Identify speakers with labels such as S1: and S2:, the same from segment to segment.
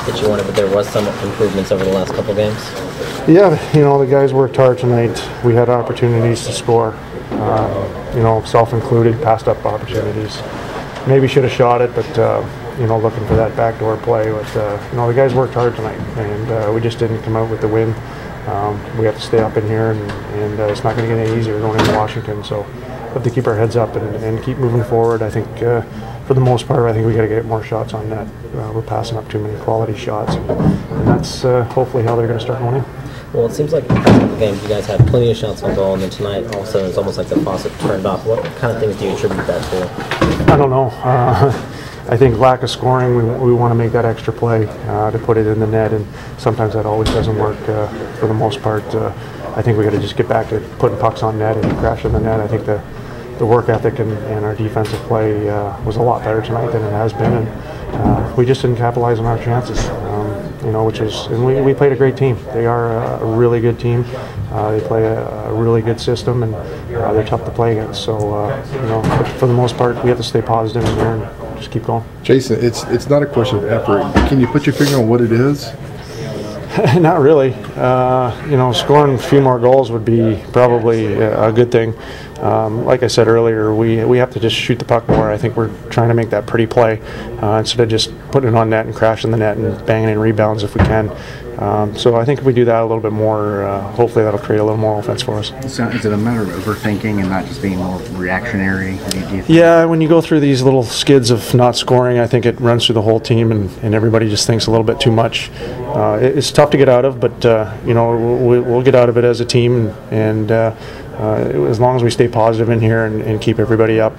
S1: that you wanted, but there was some improvements over the last couple games?
S2: Yeah, the guys worked hard tonight. We had opportunities to score, self included, passed up opportunities. Maybe should have shot it, but looking for that backdoor play. But the guys worked hard tonight, and we just didn't come out with the win. We have to stay up in here, and it's not going to get any easier going into Washington. So we have to keep our heads up and keep moving forward. I think for the most part, I think we got to get more shots on net. We're passing up too many quality shots, and that's hopefully how they're going to start winning.
S1: Well, it seems like in the past couple games you guys had plenty of shots on goal, and then tonight also it's almost like the faucet turned off. What kind of things do you attribute that to?
S2: I don't know. I think lack of scoring, we want to make that extra play to put it in the net, and sometimes that always doesn't work for the most part. I think we got to just get back to putting pucks on net and crashing the net. I think the work ethic and our defensive play was a lot better tonight than it has been, and we just didn't capitalize on our chances. And we played a great team. They are a really good team. They play a really good system, and they're tough to play against. So, but for the most part, we have to stay positive in here and just keep going.
S3: Jason, it's not a question of effort. Can you put your finger on what it is?
S2: Not really. Scoring a few more goals would be probably a good thing. Like I said earlier, we have to just shoot the puck more. I think we're trying to make that pretty play instead of just putting it on net and crashing the net and banging in rebounds if we can. So I think if we do that a little bit more, hopefully that'll create a little more offense for us.
S4: So is it a matter of overthinking and not just being more reactionary?
S2: Yeah, when you go through these little skids of not scoring, I think it runs through the whole team, and everybody just thinks a little bit too much. It's tough to get out of, but we'll get out of it as a team, and as long as we stay positive in here and keep everybody up,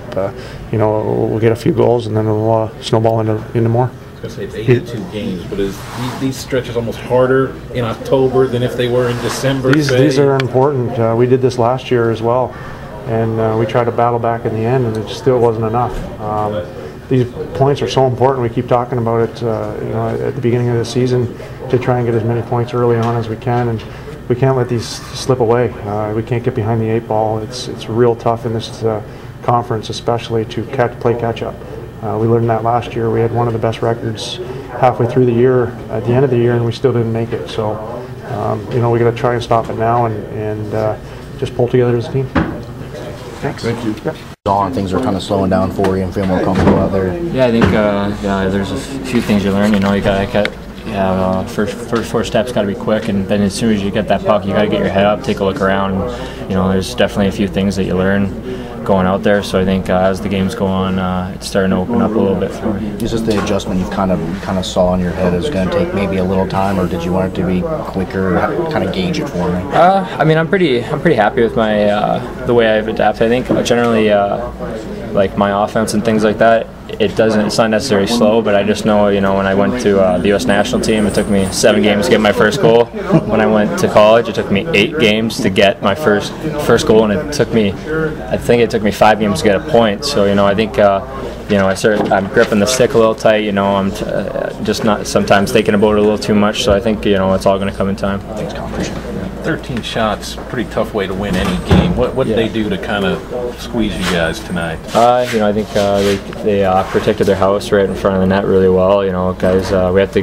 S2: we'll get a few goals, and then it'll snowball into more.
S5: I was going to say it's 82 games, but is these stretches almost harder in October than if they were in December?
S2: These are important. We did this last year as well, and we tried to battle back in the end, and it still wasn't enough. These points are so important. We keep talking about it, at the beginning of the season, to try and get as many points early on as we can, and we can't let these slip away. We can't get behind the 8 ball. It's real tough in this conference, especially to play catch up. We learned that last year. We had one of the best records halfway through the year, at the end of the year, and we still didn't make it. So, we got to try and stop it now and just pull together as a team.
S4: Thanks.
S3: Thank you.
S2: Yeah.
S4: On things are kind of slowing down for you and feel more comfortable out there.
S6: Yeah, I think there's a few things you learn. You got first 4 steps got to be quick, and then as soon as you get that puck, you got to get your head up, take a look around. And, there's definitely a few things that you learn going out there. So I think as the games go on, it's starting to open up a little bit for me.
S4: Is this the adjustment you've kind of saw in your head is going to take maybe a little time, or did you want it to be quicker? Kind of gauge it for me.
S6: I'm pretty happy with my the way I've adapted. I think generally like my offense and things like that, it's not necessarily slow, but I just know, when I went to the U.S. national team, it took me 7 games to get my first goal. When I went to college, it took me 8 games to get my first goal, and I think it took me 5 games to get a point. So, I think, I'm gripping the stick a little tight, I'm just not sometimes thinking about it a little too much. So I think, it's all going to come in time.
S4: Thanks, Colin.
S5: 13 shots, pretty tough way to win any game. What did they do to kind of squeeze you guys tonight?
S6: I think they protected their house right in front of the net really well. Guys, we have to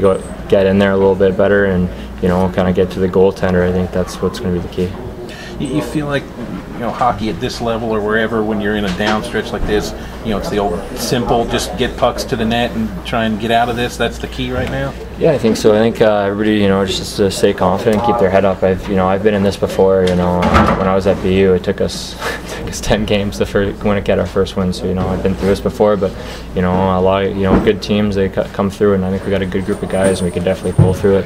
S6: get in there a little bit better and kind of get to the goaltender. I think that's what's going to be the key.
S5: You feel like hockey at this level or wherever, when you're in a down stretch like this, it's the old simple, just get pucks to the net and try and get out of this. That's the key right now.
S6: Yeah, I think so. I think everybody, just to stay confident, keep their head up. I've been in this before. When I was at BU, it took us 10 games to get our first win. So I've been through this before, but a lot of good teams, they come through, and I think we got a good group of guys, and we can definitely pull through it.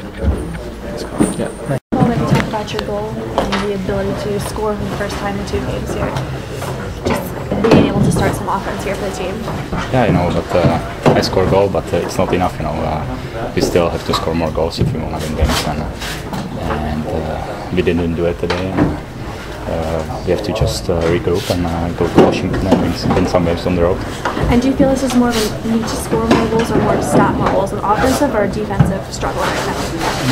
S6: Yeah.
S7: Colin, talk about your goal and the ability to score for the first time in 2 games here. Just being able to start some offense here for the team.
S8: Yeah, but I score a goal, but it's not enough. We still have to score more goals if we want to win games, and we didn't do it today. And we have to just regroup and go to Washington and win some games on the road.
S7: And do you feel this is more of a need to score more goals or more to stop more goals, an offensive or defensive struggle right now?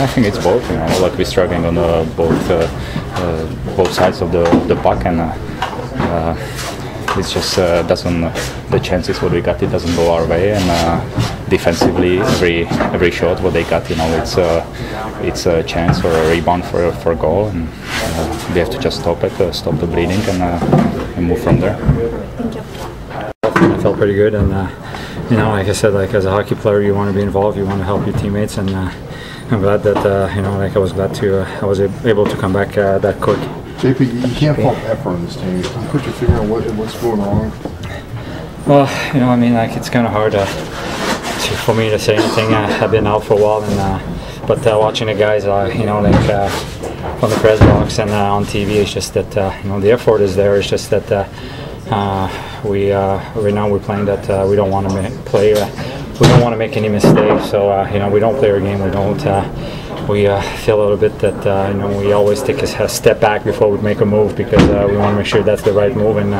S8: I think it's both. We're struggling on both sides of the puck, and it's just the chances what we got, it doesn't go our way, and defensively, every shot what they got, it's a chance or a rebound for a goal, and we have to just stop it, stop the bleeding, and move from there.
S7: Thank you.
S9: I felt pretty good, and like I said, like as a hockey player, you want to be involved, you want to help your teammates, and I'm glad that I was glad to I was able to come back that quick.
S3: JP, you can't fault effort on this team. Can you put your finger on what's going wrong?
S9: Well, it's kind of hard for me to say anything. I've been out for a while, but watching the guys, from the press box and on TV, it's just that the effort is there. It's just that right now we're playing that we don't want to play. We don't want to make any mistakes. So we don't play our game. We don't. We feel a little bit that we always take a step back before we make a move, because we want to make sure that's the right move. And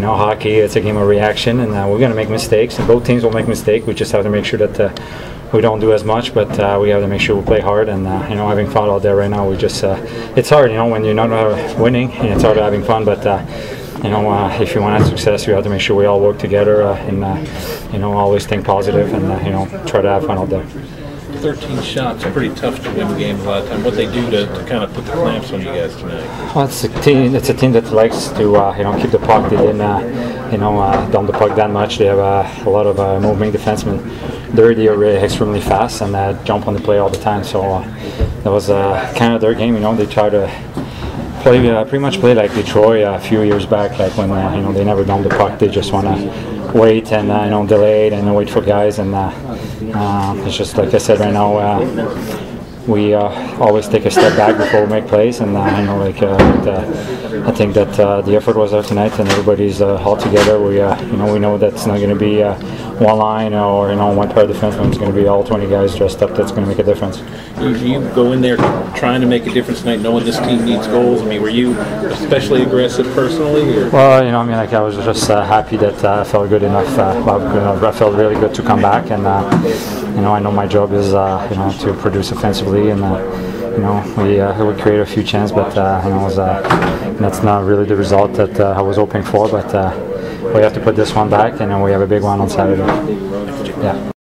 S9: hockey, it's a game of reaction, and we're going to make mistakes, and both teams will make mistakes. We just have to make sure that we don't do as much, but we have to make sure we play hard. And having fun out there right now, we just it's hard, when you're not winning, and it's hard having fun. But if you want to have success, you have to make sure we all work together and always think positive and try to have fun out there.
S5: 13 shots, pretty tough to win games a lot of time. What they do to kind of put the clamps on you guys tonight?
S9: Well, it's a team that likes to keep the puck. They didn't dump the puck that much. They have a lot of moving defensemen. They are extremely fast and jump on the play all the time. So that was kind of their game. They try to play pretty much play like Detroit a few years back, like when they never dumped the puck. They just want to wait and delay it and wait for guys, and it's just like I said right now, we always take a step back before we make plays, and I think that the effort was there tonight, and everybody's all together. We know that it's not going to be one line or one pair of defensemen. It's going to be all 20 guys dressed up. That's going to make a difference.
S5: You go in there trying to make a difference tonight, knowing this team needs goals. Were you especially aggressive personally? Or?
S9: Well, I was just happy that I felt good enough. I felt really good to come back, and I know my job is to produce offensively, and we create a few chances, but that's not really the result that I was hoping for. But we have to put this one back, and then we have a big one on Saturday. Yeah.